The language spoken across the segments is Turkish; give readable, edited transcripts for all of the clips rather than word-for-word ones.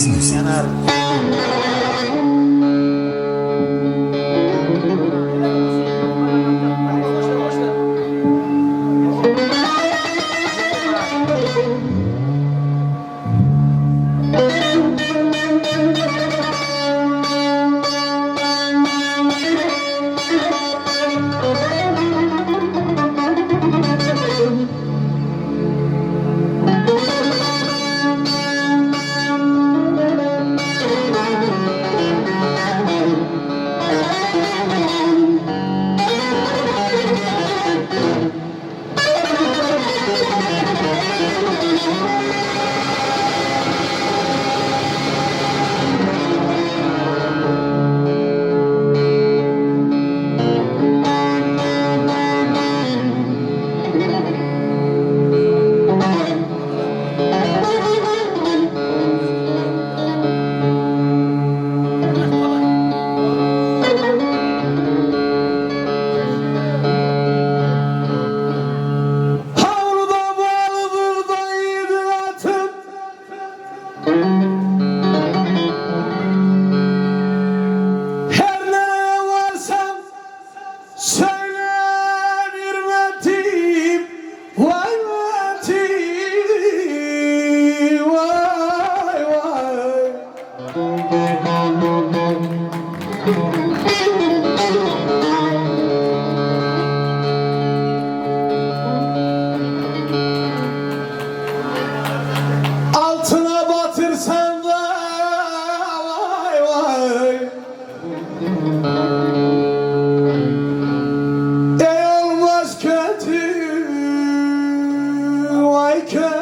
Deniz Müziği. Altına batırsan da vay vay, ey olmaz kötü, vay kötü.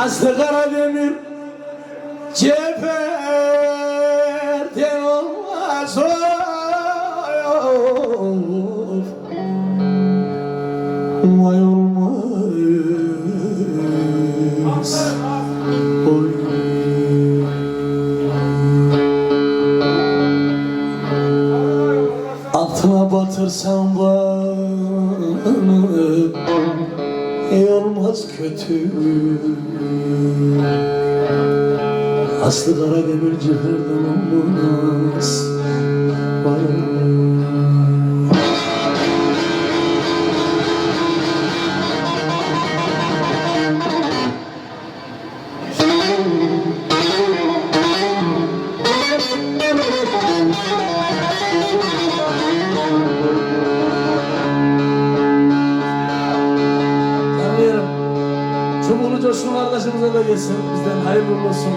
Aslı Karademir ceferden olmaz of. Vay olmaz oy. Altına batırsam bana ey olmaz kötü. Aslı Karademir ceferden olmaz. Tanıyorum. Çubuğlu Coşkun kardeşimize de gelsin. Bizden hayırlı olsun.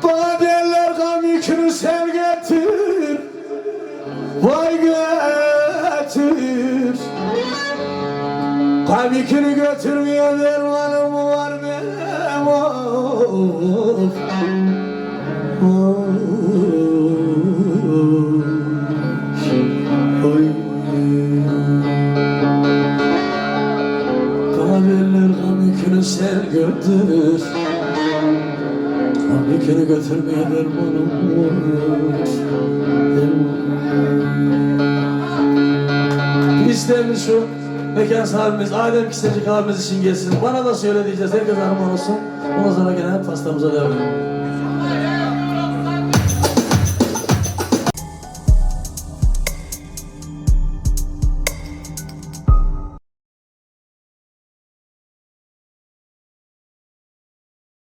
Bana derler gam yükünü sev getir, vay götür. Gam yükünü götürmeye dermanım var benim of. Oy. Bana derler gam yükünü sev götür, yükünü götürmeye dermanım var. Biz isteğimiz şu. Mekan sahibimiz Adem Kisecik abimiz için gelsin. Bana da söyle diyeceğiz. Herkes armağan olsun. Ondan sonra gene pastamıza devam edelim.